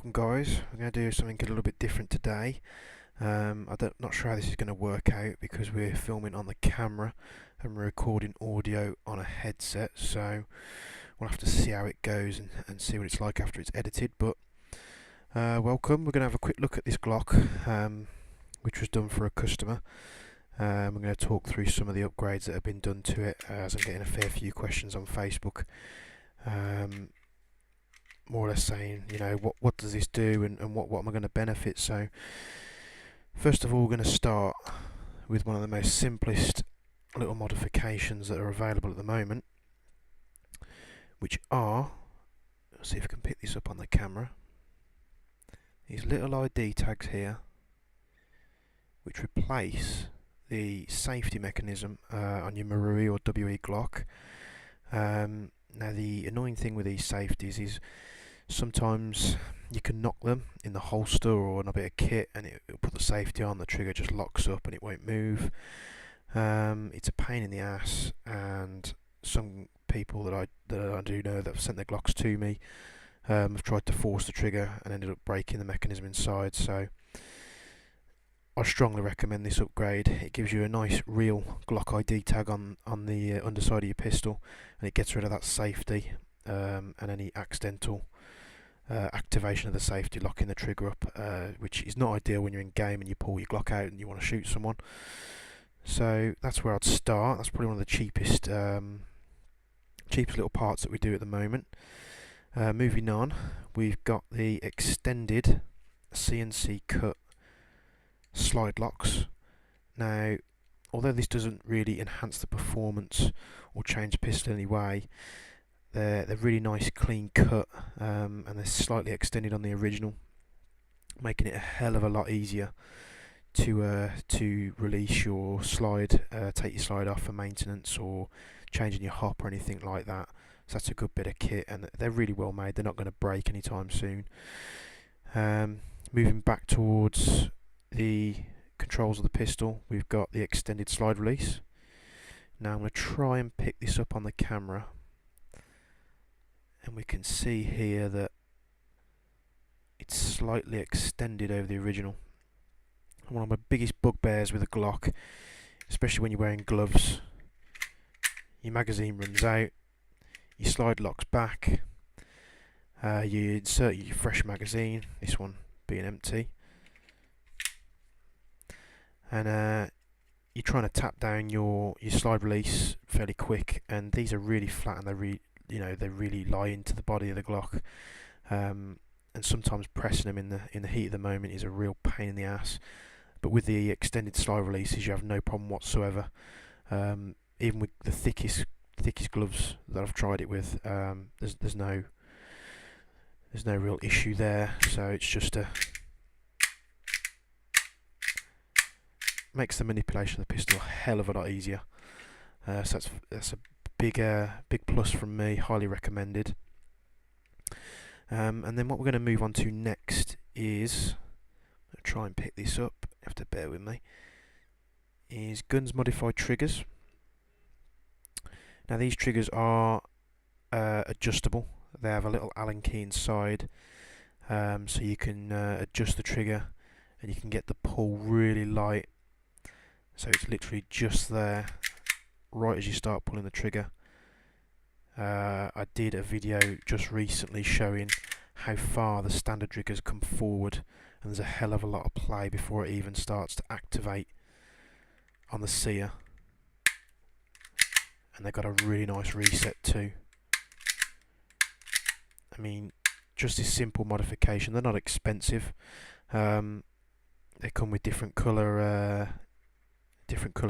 Welcome guys, we're going to do something a little bit different today. Not sure how this is going to work out because we're filming on the camera and we're recording audio on a headset, so we'll have to see how it goes and see what it's like after it's edited. But welcome, we're going to have a quick look at this Glock, which was done for a customer. We're going to talk through some of the upgrades that have been done to it, as I'm getting a fair few questions on Facebook. More or less saying, you know, what does this do and what am I going to benefit. So first of all, we're going to start with one of the most simplest little modifications that are available at the moment, which are, let's see if I can pick this up on the camera, these little ID tags here, which replace the safety mechanism on your Marui or WE Glock. Now the annoying thing with these safeties is sometimes you can knock them in the holster or on a bit of kit and it'll put the safety on, the trigger just locks up and it won't move. It's a pain in the ass, and some people that I do know that have sent their Glocks to me have tried to force the trigger and ended up breaking the mechanism inside. So I strongly recommend this upgrade. It gives you a nice real Glock ID tag on the underside of your pistol, and it gets rid of that safety and any accidental activation of the safety, locking the trigger up, which is not ideal when you're in game and you pull your Glock out and you want to shoot someone. So that's where I'd start. That's probably one of the cheapest little parts that we do at the moment. Moving on, we've got the extended CNC cut slide locks. Now, although this doesn't really enhance the performance or change the pistol in any way, they're really nice clean cut, and they're slightly extended on the original, making it a hell of a lot easier to release your slide, take your slide off for maintenance or changing your hop or anything like that. So that's a good bit of kit, and they're really well made. They're not going to break anytime soon. Moving back towards the controls of the pistol, we've got the extended slide release. Now I'm going to try and pick this up on the camera, and we can see here that it's slightly extended over the original. One of my biggest bugbears with a Glock, especially when you're wearing gloves, your magazine runs out, your slide locks back, you insert your fresh magazine, this one being empty, and you're trying to tap down your slide release fairly quick, and these are really flat and they really lie into the body of the Glock, and sometimes pressing them in the heat of the moment is a real pain in the ass. But with the extended slide releases, you have no problem whatsoever. Even with the thickest gloves that I've tried it with, there's no real issue there. So it's just makes the manipulation of the pistol a hell of a lot easier. So that's a big plus from me, highly recommended. And then what we're going to move on to next is, I'll try and pick this up, you have to bear with me, is GunsModify triggers. Now these triggers are adjustable. They have a little Allen key inside, so you can adjust the trigger and you can get the pull really light, so it's literally just there right as you start pulling the trigger. I did a video just recently showing how far the standard triggers come forward, and there's a hell of a lot of play before it even starts to activate on the sear, and they've got a really nice reset too. I mean, just this simple modification, they're not expensive. They come with different colour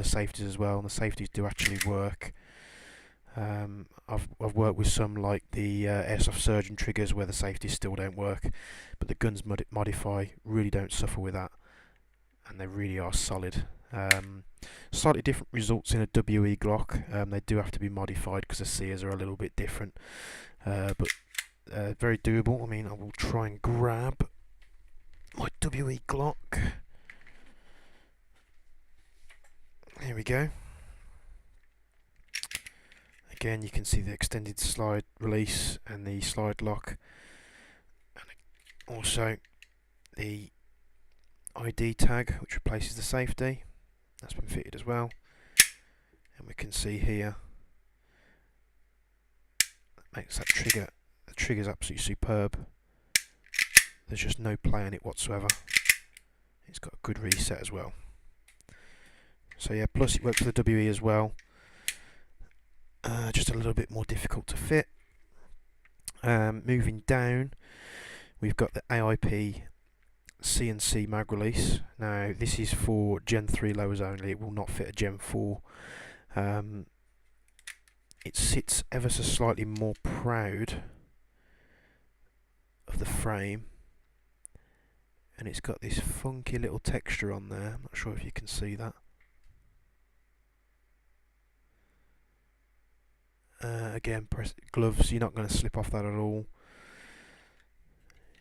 safeties as well, and the safeties do actually work. I've worked with some like the Airsoft Surgeon triggers where the safeties still don't work, but the GunsModify really don't suffer with that, and they really are solid. Slightly different results in a WE Glock. They do have to be modified because the sears are a little bit different, but very doable. I mean, I will try and grab my WE Glock. Here we go. Again, you can see the extended slide release and the slide lock. And Also the ID tag, which replaces the safety, that's been fitted as well. And we can see here, that makes that trigger, the trigger's absolutely superb. There's just no play on it whatsoever. It's got a good reset as well. So yeah, plus it works with the WE as well. Just a little bit more difficult to fit. Moving down, we've got the AIP CNC mag release. Now this is for Gen 3 lowers only, it will not fit a Gen 4. It sits ever so slightly more proud of the frame, and it's got this funky little texture on there. I'm not sure if you can see that. Again, press gloves, you're not going to slip off that at all.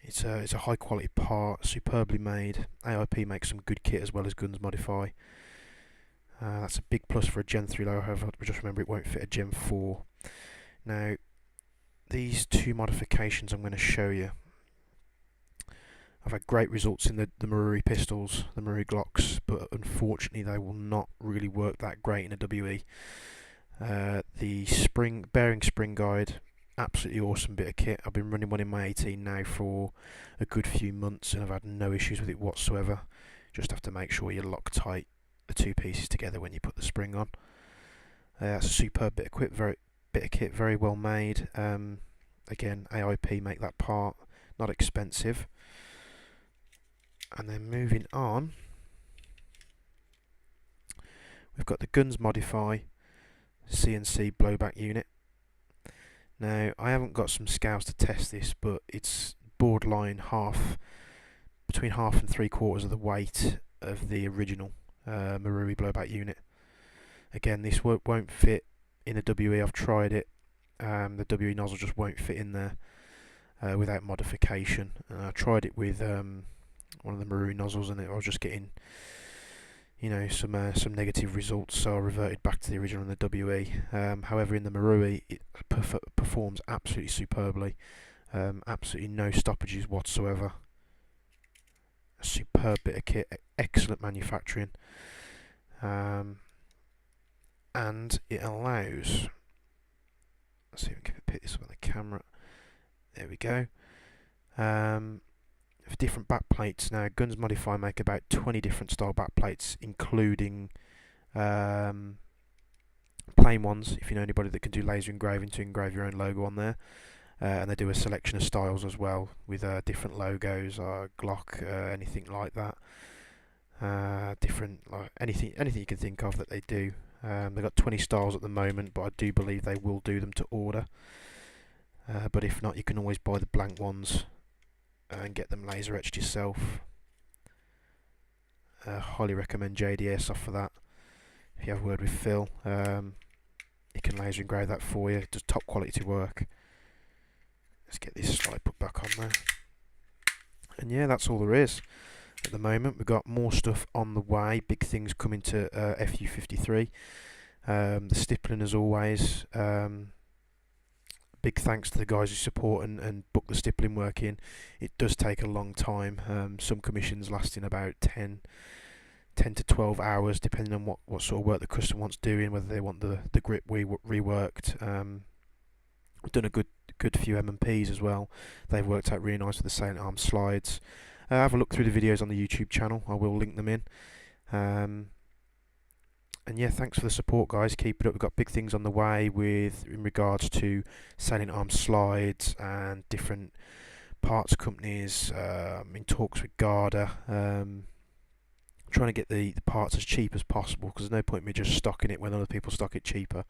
It's a high quality part, superbly made. AIP makes some good kit as well as GunsModify. That's a big plus for a Gen 3 low, however, just remember it won't fit a Gen 4. Now, these two modifications I'm going to show you, I've had great results in the Marui pistols, the Marui Glocks, but unfortunately they will not really work that great in a WE. The bearing spring guide, absolutely awesome bit of kit. I've been running one in my 18 now for a good few months and I've had no issues with it whatsoever. Just have to make sure you lock tight the two pieces together when you put the spring on. That's a superb bit of kit, very well made. Again, AIP make that part, not expensive. And then moving on, we've got the GunsModify CNC Blowback Unit. Now, I haven't got some scales to test this, but it's borderline between half and 3/4 of the weight of the original Marui Blowback Unit. Again, this won't fit in a WE. I've tried it. The WE nozzle just won't fit in there without modification. I tried it with one of the Marui nozzles, and I was just getting, you know, some negative results, so I reverted back to the original in the WE. However, in the Marui, it performs absolutely superbly. Absolutely no stoppages whatsoever. A superb bit of kit, excellent manufacturing, and it allows. Let's see if we can pick this up on the camera. There we go. For different backplates. Now, GunsModify make about 20 different style backplates, including plain ones, if you know anybody that can do laser engraving to engrave your own logo on there. And they do a selection of styles as well, with different logos, Glock, anything like that. Different, like anything you can think of that they do. They've got 20 styles at the moment, but I do believe they will do them to order. But if not, you can always buy the blank ones and get them laser etched yourself. Highly recommend JDS off for that. If you have a word with Phil, he can laser engrave that for you. It does top quality work. Let's get this slide put back on there. And yeah, that's all there is at the moment. We've got more stuff on the way, big things coming to FU53. The stippling as always. Big thanks to the guys who support and book the stippling work in. It does take a long time. Some commissions lasting about 10 to 12 hours, depending on what sort of work the customer wants doing, whether they want the grip reworked. I've done a good few M&Ps as well. They've worked out really nice with the Silent Arm slides. Have a look through the videos on the YouTube channel. I will link them in. And yeah, thanks for the support, guys. Keep it up. We've got big things on the way in regards to Silent Arm slides and different parts companies. In talks with Garda. Trying to get the parts as cheap as possible, because there's no point in me just stocking it when other people stock it cheaper.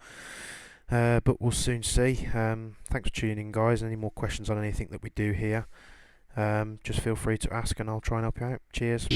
But we'll soon see. Thanks for tuning in, guys. Any more questions on anything that we do here, just feel free to ask and I'll try and help you out. Cheers.